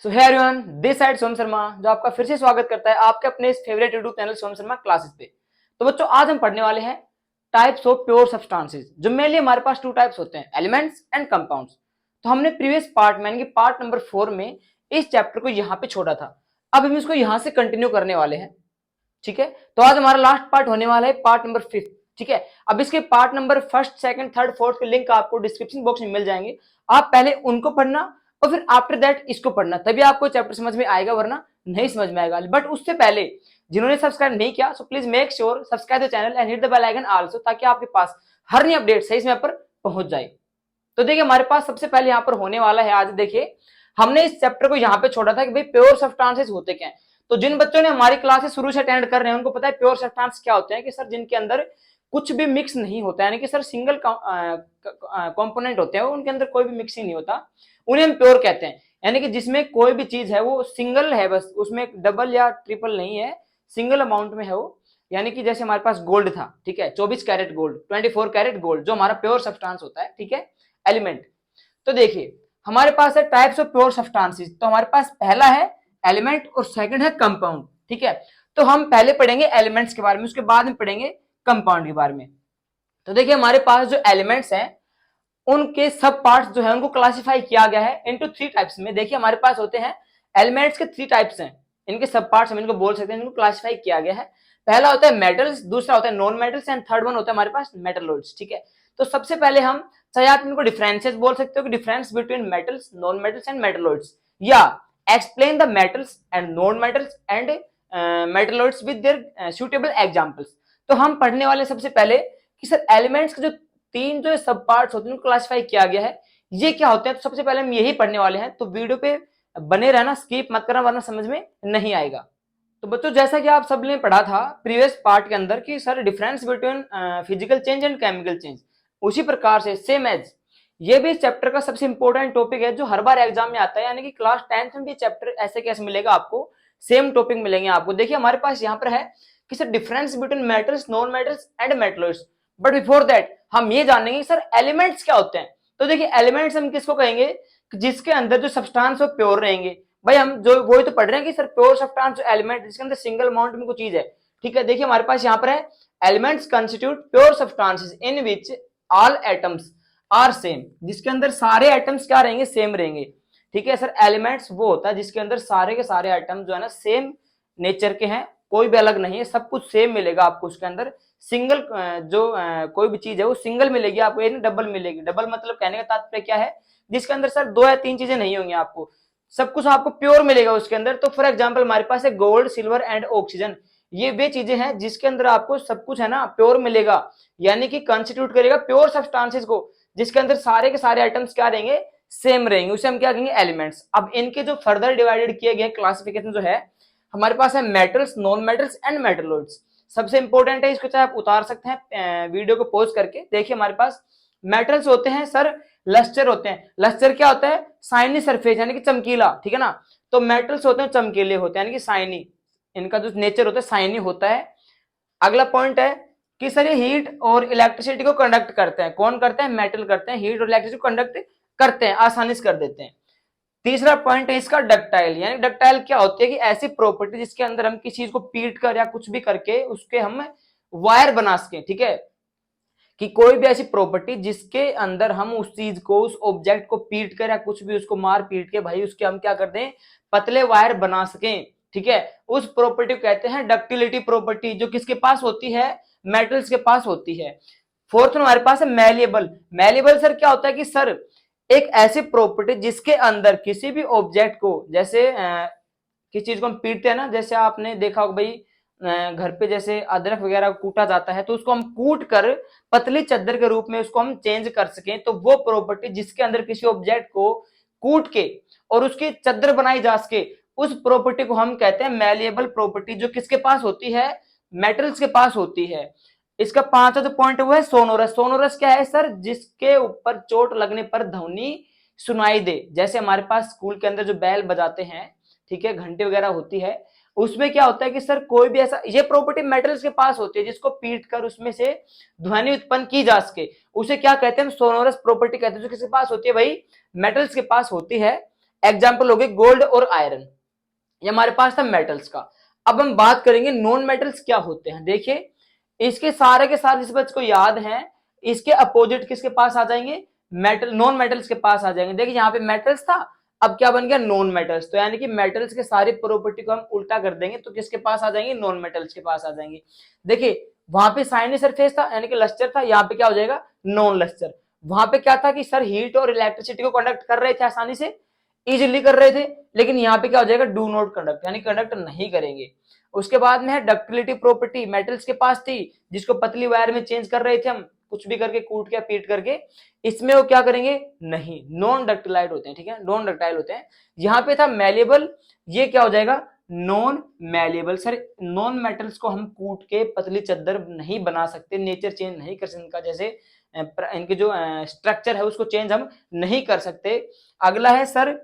So hey everyone, this side Som Sharma जो आपका फिर से स्वागत करता है आपके अपने इस फेवरेट यूट्यूब चैनल सोम शर्मा क्लासेस पे। तो बच्चों, आज हम पढ़ने वाले हैं टाइप्स ऑफ प्योर सब्सटेंसेस, जो मेनली हमारे पास टू टाइप्स होते हैं, एलिमेंट्स एंड कंपाउंड्स। तो हमने प्रीवियस पार्ट में यानी कि पार्ट नंबर 4 में इस चैप्टर को यहाँ पे छोड़ा था। अब हम इसको यहाँ से कंटिन्यू करने वाले हैं। ठीक है, तो आज हमारा लास्ट पार्ट होने वाला है पार्ट नंबर 5। ठीक है, अब इसके part number first, second, third, fourth के लिंक आपको डिस्क्रिप्शन बॉक्स में मिल जाएंगे। आप पहले उनको पढ़ना और फिर आफ्टर दैट इसको पढ़ना, तभी आपको चैप्टर समझ में आएगा, वरना नहीं समझ में आएगा। बट उससे पहले जिन्होंने सब्सक्राइब नहीं किया, so please make sure subscribe the channel and hit the bell icon also, ताकि आपके पास हर नई अपडेट सही समय पर पहुंच जाए। तो देखिए, हमारे पास सबसे पहले यहाँ पर होने वाला है, आज देखिए हमने इस चैप्टर को यहाँ पे छोड़ा था कि भाई प्योर सब्सटेंसेस होते क्या है। तो जिन बच्चों ने हमारी क्लासेस शुरू से अटेंड कर रहे हैं उनको पता है प्योर सब्सटेंस क्या होते हैं, कि सर जिनके अंदर कुछ भी मिक्स नहीं होता, यानी कि सर सिंगल कंपोनेंट होते हैं, उनके अंदर कोई भी मिक्सिंग नहीं होता, उन्हें हम प्योर कहते हैं। यानी कि जिसमें कोई भी चीज है वो सिंगल है, बस उसमें डबल या ट्रिपल नहीं है, सिंगल अमाउंट में है वो। यानी कि जैसे हमारे पास गोल्ड था, ठीक है, 24 कैरेट गोल्ड, 24 कैरेट गोल्ड, जो हमारा प्योर सब्सटेंस होता है, ठीक है, एलिमेंट। तो देखिए हमारे पास है टाइप्स ऑफ प्योर सब्सटेंसेस। तो हमारे पास पहला है एलिमेंट और सेकंड है कंपाउंड। ठीक है, तो हम पहले पढ़ेंगे एलिमेंट्स के बारे में, उसके बाद में पढ़ेंगे कंपाउंड के बारे में। तो देखिए हमारे पास जो एलिमेंट्स हैं उनके सब पार्ट्स जो है उनको क्लासिफाई किया गया है इनटू 3 टाइप्स में। देखिए हमारे पास होते हैं एलिमेंट्स के 3 टाइप्स हैं, इनके सब पार्ट्स हम इनको बोल सकते हैं, इनको क्लासिफाई किया गया है। पहला होता है मेटल्स, दूसरा होता है non metals and third one होता है हमारे पास मेटलॉइड्स। ठीक है, तो सबसे पहले हम, चाहे आप इनको डिफरेंसेस बोल सकते हो कि difference between metals, non metals and metalloids, या explain the metals and non metals and metalloids with their suitable examples. तो हम पढ़ने वाले सबसे पहले कि सर एलिमेंट्स के जो 3 जो सब पार्ट्स होते हैं उनको क्लासिफाई किया गया है, ये क्या होते हैं। तो सबसे पहले हम यही पढ़ने वाले हैं, तो वीडियो पे बने रहना, स्किप मत करना, वरना समझ में नहीं आएगा। तो बच्चों, जैसा कि आप सबने पढ़ा था प्रीवियस पार्ट के अंदर कि sir difference between physical change and chemical change, उसी प्रकार से सेम एज ये भी इस चैप्टर का सबसे इंपॉर्टेंट टॉपिक है, जो हर बार एग्जाम में आता है। यानी कि क्लास 10th में भी चैप्टर ऐसे कैसे मिलेगा आपको, सेम टॉपिक मिलेंगे आपको। देखिए हमारे पास यहाँ पर है कि sir difference between metals, non metals and metalloids. But before that हम ये जानेंगे सर एलिमेंट्स क्या होते हैं। तो देखिए एलिमेंट्स हम किसको कहेंगे, जिसके अंदर जो सब्सटेंस वो प्योर रहेंगे। भाई हम जो वही तो पढ़ रहे हैं कि सर प्योर सब्सटेंस एलिमेंट जिसके अंदर सिंगल अमाउंट में कोई चीज है। ठीक है, देखिए हमारे पास यहाँ पर है elements constitute pure substances in which all atoms are same, जिसके अंदर सारे एटम्स क्या रहेंगे, सेम रहेंगे। ठीक है सर, एलिमेंट्स वो होता है जिसके अंदर सारे के सारे एटम जो है ना सेम नेचर के हैं, कोई भी अलग नहीं है, सब कुछ सेम मिलेगा आपको उसके अंदर। सिंगल जो कोई भी चीज है वो सिंगल मिलेगी आपको, ये नहीं डबल मिलेगी। डबल मतलब कहने का तात्पर्य क्या है, जिसके अंदर सर 2 या 3 चीजें नहीं होंगी, आपको सब कुछ आपको प्योर मिलेगा उसके अंदर। तो फॉर एग्जांपल हमारे पास है गोल्ड, सिल्वर एंड ऑक्सीजन, ये वे चीजें हैं जिसके अंदर आपको सब कुछ है ना प्योर मिलेगा, यानी कि कंस्टिट्यूट करेगा प्योर सब्सटेंसेस को, जिसके अंदर सारे के सारे आइटम्स क्या रहेंगे, सेम रहेंगे, उसे हम क्या कहेंगे, एलिमेंट्स। अब इनके जो फर्दर डिवाइडेड किए गए क्लासिफिकेशन जो है हमारे पास है metals, non metals and metalloids. सबसे इंपॉर्टेंट है, इसको चाहे आप उतार सकते हैं वीडियो को पॉज करके। देखिए हमारे पास मेटल्स होते हैं सर लस्टर होते हैं। लस्टर क्या होता है, साइनी सरफेस, यानी कि चमकीला। ठीक है ना, तो मेटल्स होते हैं चमकीले होते हैं, यानी कि साइनी, इनका जो नेचर होता है साइनी होता है। अगला पॉइंट है कि सर ये हीट और इलेक्ट्रिसिटी को कंडक्ट करते हैं। कौन करते हैं, मेटल करते हैं, हीट और इलेक्ट्रिसिटी को कंडक्ट करते हैं, आसानी से कर देते हैं। तीसरा पॉइंट है इसका डक्टाइल, यानी डक्टाइल क्या होती है कि ऐसी प्रॉपर्टी जिसके अंदर हम किसी चीज को पीट कर या कुछ भी करके उसके हम वायर बना सके। ठीक है, कि कोई भी ऐसी प्रॉपर्टी जिसके अंदर हम उस चीज को, उस ऑब्जेक्ट को पीट कर या कुछ भी उसको मार पीट के भाई उसके हम क्या कर दें, पतले वायर बना सकें। ठीक है, उस प्रॉपर्टी को कहते हैं डक्टिलिटी प्रॉपर्टी, जो किसके पास होती है, मेटल्स के पास होती है। फोर्थ हमारे पास है मैलिएबल। मैलिएबल सर क्या होता है कि सर एक ऐसी प्रॉपर्टी जिसके अंदर किसी भी ऑब्जेक्ट को, जैसे किसी चीज को हम पीटते हैं ना, जैसे आपने देखा होगा भाई घर पे जैसे अदरक वगैरह कूटा जाता है, तो उसको हम कूट कर पतली चादर के रूप में उसको हम चेंज कर सकें। तो वो प्रॉपर्टी जिसके अंदर किसी ऑब्जेक्ट को कूट के और उसकी चादर बनाई जा सके, उस प्रॉपर्टी को हम कहते हैं मैलिएबल प्रॉपर्टी, जो किसके पास होती है, मेटल्स के पास होती है। इसका 5वां जो पॉइंट है वो है सोनोरस। सोनोरस क्या है सर, जिसके ऊपर चोट लगने पर ध्वनि सुनाई दे। जैसे हमारे पास स्कूल के अंदर जो बैल बजाते हैं, ठीक है, घंटी वगैरह होती है, उसमें क्या होता है कि सर कोई भी ऐसा, ये प्रॉपर्टी मेटल्स के पास होती है जिसको पीट कर उसमें से ध्वनि उत्पन्न की जा सके, उसे क्या कहते हैं, सोनोरस प्रॉपर्टी कहते हैं, जो किसके पास होती है भाई, मेटल्स के पास होती है। एग्जाम्पल हो गए गोल्ड और आयरन, ये हमारे पास था मेटल्स का। अब हम बात करेंगे नॉन मेटल्स क्या होते हैं। देखिए इसके सारे के सारे, इस बच्चे को याद है, इसके अपोजिट किसके पास आ जाएंगे, मेटल, नॉन मेटल्स के पास आ जाएंगे। देखिए यहाँ पे मेटल्स था, अब क्या बन गया, नॉन मेटल्स। तो यानी कि मेटल्स के सारी प्रॉपर्टी को हम उल्टा कर देंगे तो किसके पास आ जाएंगे, नॉन मेटल्स के पास आ जाएंगे। देखिए वहां पे साइनी सरफेस था यानी कि लस्टर था, यहाँ पे क्या हो जाएगा, नॉन लस्टर। वहां पे क्या था कि सर हीट और इलेक्ट्रिसिटी को कंडक्ट कर रहे थे आसानी से, इजिली कर रहे थे, लेकिन यहाँ पे क्या हो जाएगा, डू नॉट कंडक्ट, यानी कंडक्ट नहीं करेंगे। उसके बाद में है डक्टिलिटी प्रॉपर्टी, मेटल्स के पास थी, जिसको पतली वायर में चेंज कर रहे थे हम, कुछ भी करके, कूट के पीट करके, इसमें वो क्या करेंगे, नहीं, नॉन डक्टिलाइट होते हैं, ठीक है, नॉन डक्टाइल होते हैं। यहाँ पे था मैलेबल, ये क्या हो जाएगा, non malleable. Sir non metals को हम कूट के पतली चद्दर नहीं बना सकते, नेचर चेंज नहीं कर सकते इनका, जैसे इनके जो स्ट्रक्चर है उसको चेंज हम नहीं कर सकते। अगला है सर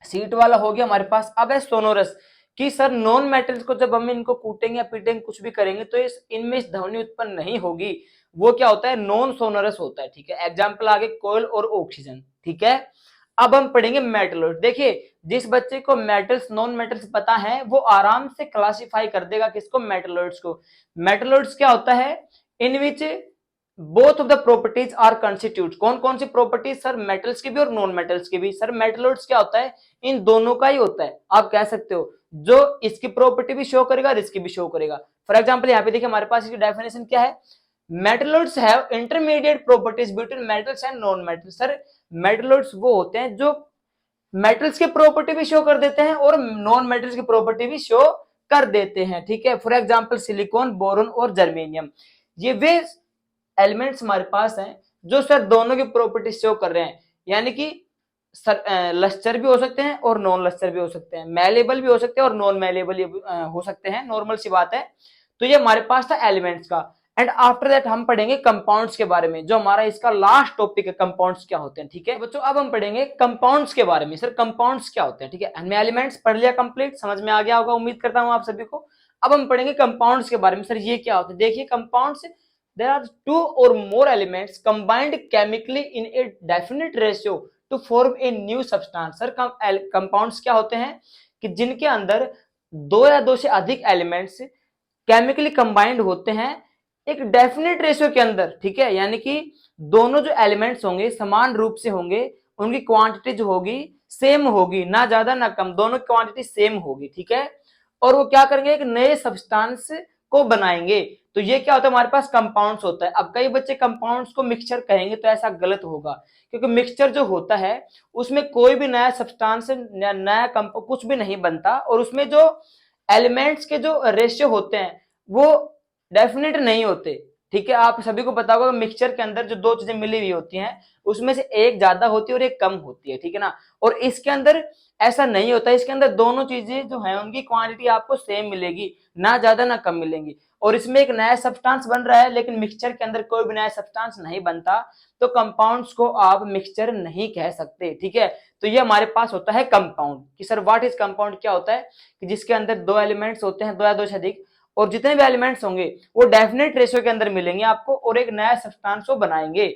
सीट वाला हो गया हमारे पास। अब है सोनोरस, कि सर नॉन मेटल्स को जब हम इनको कूटेंगे या पीटेंगे कुछ भी करेंगे तो इनमें इस ध्वनि उत्पन्न नहीं होगी, वो क्या होता है, नॉन सोनोरस होता है, ठीक है। एग्जाम्पल आगे कोयल और ऑक्सीजन, ठीक है। अब हम पढ़ेंगे मेटलर्स। देखिए जिस बच्चे को मेटल्स नॉन मेटल्स पता है वो आराम से क्लासिफाई कर देगा किसको, मेटलर्स को। मेटलर्स क्या होता है, in which both of the properties are constitute, कौन कौन सी प्रॉपर्टीज, सर मेटल्स की भी और नॉन मेटल्स की भी। सर मेटलर्स क्या होता है, इन दोनों का ही होता है, आप कह सकते हो, जो इसकी प्रॉपर्टी भी शो करेगा और इसकी भी शो करेगा। फॉर एग्जांपल यहाँ पे देखिए हमारे पास इसकी डेफिनेशन क्या है, metalloids have intermediate properties between metals and non metals. Sir metalloids वो होते हैं जो मेटल्स की प्रॉपर्टी भी शो कर देते हैं और नॉन मेटल्स की प्रॉपर्टी भी शो कर देते हैं, ठीक है। फॉर एग्जांपल सिलिकॉन, बोरोन और जर्मेनियम, ये वे एलिमेंट्स हमारे पास हैं जो सर दोनों की प्रॉपर्टी शो कर रहे हैं, यानी कि लस्टर भी हो सकते हैं और नॉन लस्टर भी हो सकते हैं, मैलेबल भी हो सकते हैं और नॉन मैलेबल हो सकते हैं, नॉर्मल सी बात है। तो ये हमारे पास था एलिमेंट्स का। एंड आफ्टर दैट हम पढ़ेंगे कंपाउंड्स के बारे में, जो हमारा इसका लास्ट टॉपिक है, कंपाउंड्स क्या होते हैं, ठीक है बच्चों। अब हम पढ़ेंगे कंपाउंड्स के बारे में। सर कंपाउंड्स क्या होते हैं, ठीक है, हमने एलिमेंट्स पढ़ लिया कंप्लीट, समझ में आ गया होगा उम्मीद करता हूं आप सभी को। अब हम पढ़ेंगे कंपाउंड्स के बारे में। सर ये क्या होते हैं, देखिए compounds, there are two or more elements combined chemically in a definite ratio to form a new substance। Sir compounds क्या होते हैं कि जिनके अंदर दो या दो से अधिक एलिमेंट्स केमिकली कंबाइंड होते हैं एक डेफिनेट रेशियो के अंदर, ठीक है, यानी कि दोनों जो एलिमेंट्स होंगे समान रूप से होंगे, उनकी क्वांटिटी जो होगी सेम होगी, ना ज्यादा ना कम, दोनों की क्वांटिटी सेम होगी, ठीक है। और वो क्या करेंगे, एक नए सब्सटेंस को बनाएंगे। तो ये क्या होता है, हमारे पास कंपाउंड्स होता है। अब कई बच्चे कंपाउंड्स को मिक्सचर कहेंगे तो ऐसा गलत होगा, क्योंकि मिक्सचर जो होता है उसमें कोई भी नया सब्सटेंस, नया कुछ भी नहीं बनता, और उसमें जो एलिमेंट्स के जो रेशियो होते हैं वो डेफिनेट नहीं होते, ठीक है। आप सभी को पता होगा मिक्सचर के अंदर जो दो चीजें मिली हुई होती हैं उसमें से एक ज्यादा होती है और एक कम होती है, ठीक है ना। और इसके अंदर ऐसा नहीं होता, इसके अंदर दोनों चीजें जो है उनकी क्वांटिटी आपको सेम मिलेगी, ना ज्यादा ना कम मिलेंगी। और इसमें एक नया सब्सटेंस बन रहा है लेकिन मिक्सचर के अंदर कोई भी नया सब्सटेंस नहीं बनता, तो कंपाउंड्स को आप मिक्सचर नहीं कह सकते, ठीक है। तो ये हमारे पास होता है कंपाउंड, कि सर व्हाट इज कंपाउंड, क्या होता है कि जिसके अंदर दो एलिमेंट्स होते हैं, दो या दो से अधिक, और जितने भी एलिमेंट्स होंगे वो डेफिनेट रेशियो के अंदर मिलेंगे आपको और एक नया सब्सटेंस को बनाएंगे,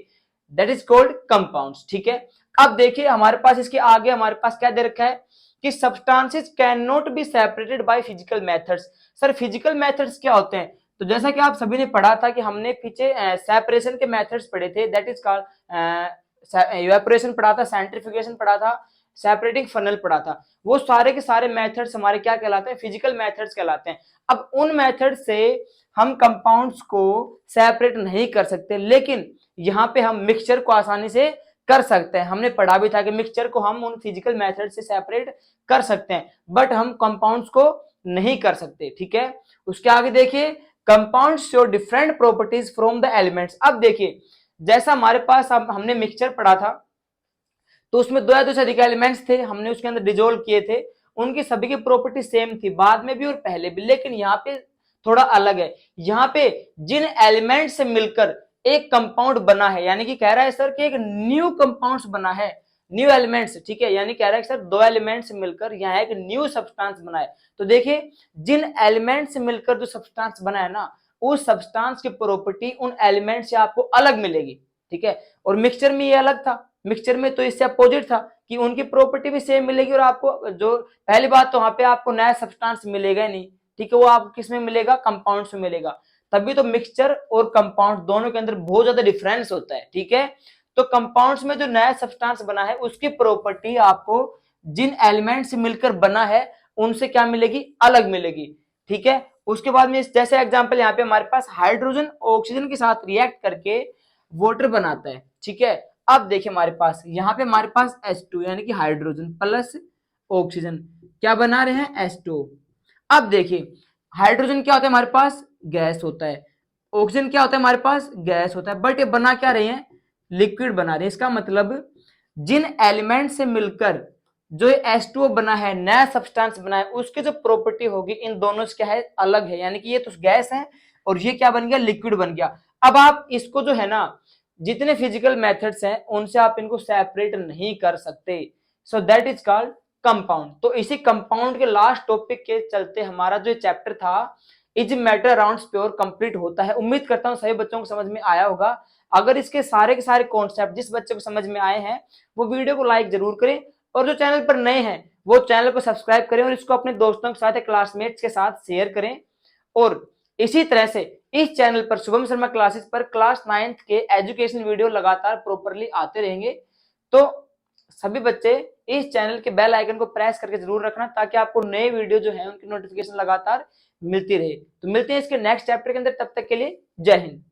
दैट इज कॉल्ड कंपाउंड्स, ठीक है। अब देखिए हमारे पास इसके आगे हमारे पास क्या दे रखा है कि substances can not be separated by physical methods. Sir physical methods क्या होते हैं, तो जैसा कि आप सभी ने पढ़ा था कि हमने पीछे सेपरेशन के मेथड्स पढ़े थे, दैट इज कॉल्ड इवेपोरेशन पढ़ा था, सेंट्रीफ्यूगेशन पढ़ा था, सेपरेटिंग फनल पढ़ा था। वो सारे के सारे मेथड्स हमारे क्या कहलाते हैं, फिजिकल मेथड्स कहलाते हैं। अब उन मेथड से हम कंपाउंड्स को सेपरेट नहीं कर सकते, लेकिन यहाँ पे हम मिक्सचर को आसानी से कर सकते हैं। हमने पढ़ा भी था कि मिक्सचर को हम उन फिजिकल मेथड से सेपरेट कर सकते हैं, बट हम कंपाउंड्स को नहीं कर सकते, ठीक है। उसके आगे देखिए compounds show different properties from the elements. अब देखिए जैसा हमारे पास हमने मिक्सचर पढ़ा था तो उसमें दो या दो से अधिक एलिमेंट्स थे, हमने उसके अंदर डिजोल्व किए थे, उनकी सभी की प्रॉपर्टी सेम थी बाद में भी और पहले भी, लेकिन यहाँ पे थोड़ा अलग है। यहाँ पे जिन एलिमेंट से मिलकर एक कंपाउंड बना है, यानी कि कह रहा है सर कि एक न्यू कंपाउंड्स बना है, न्यू एलिमेंट्स, ठीक है, यानी कह रहा है सर दो एलिमेंट्स मिलकर यहाँ एक न्यू सब्सटेंस बना है। तो देखिए जिन एलिमेंट से मिलकर जो सब्सटेंस बना है ना, उस सब्सटेंस की प्रॉपर्टी उन एलिमेंट से आपको अलग मिलेगी, ठीक है। और मिक्सचर में ये अलग था, मिक्सचर में तो इससे अपोजिट था कि उनकी प्रॉपर्टी भी सेम मिलेगी और आपको जो पहली बात तो वहां पे आपको नया सब्सटेंस मिलेगा ही नहीं, ठीक है, वो आपको किस में मिलेगा, कंपाउंड्स में मिलेगा। तभी तो मिक्सचर और कंपाउंड दोनों के अंदर बहुत ज्यादा डिफरेंस होता है, ठीक है। तो कंपाउंड्स में जो नया सब्सटेंस बना है उसकी प्रॉपर्टी आपको जिन एलिमेंट से मिलकर बना है उनसे क्या मिलेगी, अलग मिलेगी, ठीक है। उसके बाद में जैसे एग्जांपल यहाँ पे हमारे पास हाइड्रोजन ऑक्सीजन के साथ रिएक्ट करके वाटर बनाता है, ठीक है। अब देखिए हमारे पास यहाँ पे हमारे पास H2 यानी कि हाइड्रोजन प्लस ऑक्सीजन क्या बना रहे हैं, H2। अब देखिए हाइड्रोजन क्या होता है हमारे पास, गैस होता है, ऑक्सीजन क्या होता है हमारे पास, गैस होता है, बट ये बना क्या रहे हैं, लिक्विड बना रहे हैं। इसका मतलब जिन एलिमेंट से मिलकर जो H2O बना है, नया सब्सटेंस बना है, उसकी जो प्रॉपर्टी होगी इन दोनों से क्या है, अलग है। यानी कि ये तो गैस है और ये क्या बन गया, लिक्विड बन गया। अब आप इसको जो है ना, जितने फिजिकल मेथड्स हैं उनसे आप इनको सेपरेट नहीं कर सकते, so that is called compound. तो इसी कंपाउंड के लास्ट टॉपिक के चलते हमारा जो चैप्टर था is matter around pure complete होता है। उम्मीद करता हूं सभी बच्चों को समझ में आया होगा। अगर इसके सारे के सारे कॉन्सेप्ट जिस बच्चे को समझ में आए हैं वो वीडियो को लाइक जरूर करें, और जो चैनल पर नए हैं वो चैनल को सब्सक्राइब करें और इसको अपने दोस्तों के साथ, क्लासमेट्स के साथ शेयर करें। और इसी तरह से इस चैनल पर शुभम शर्मा क्लासेस पर क्लास 9th के एजुकेशन वीडियो लगातार प्रॉपरली आते रहेंगे। तो सभी बच्चे इस चैनल के बेल आइकन को प्रेस करके जरूर रखना ताकि आपको नए वीडियो जो है उनकी नोटिफिकेशन लगातार मिलती रहे। तो मिलते हैं इसके नेक्स्ट चैप्टर के अंदर, तब तक के लिए जय हिंद।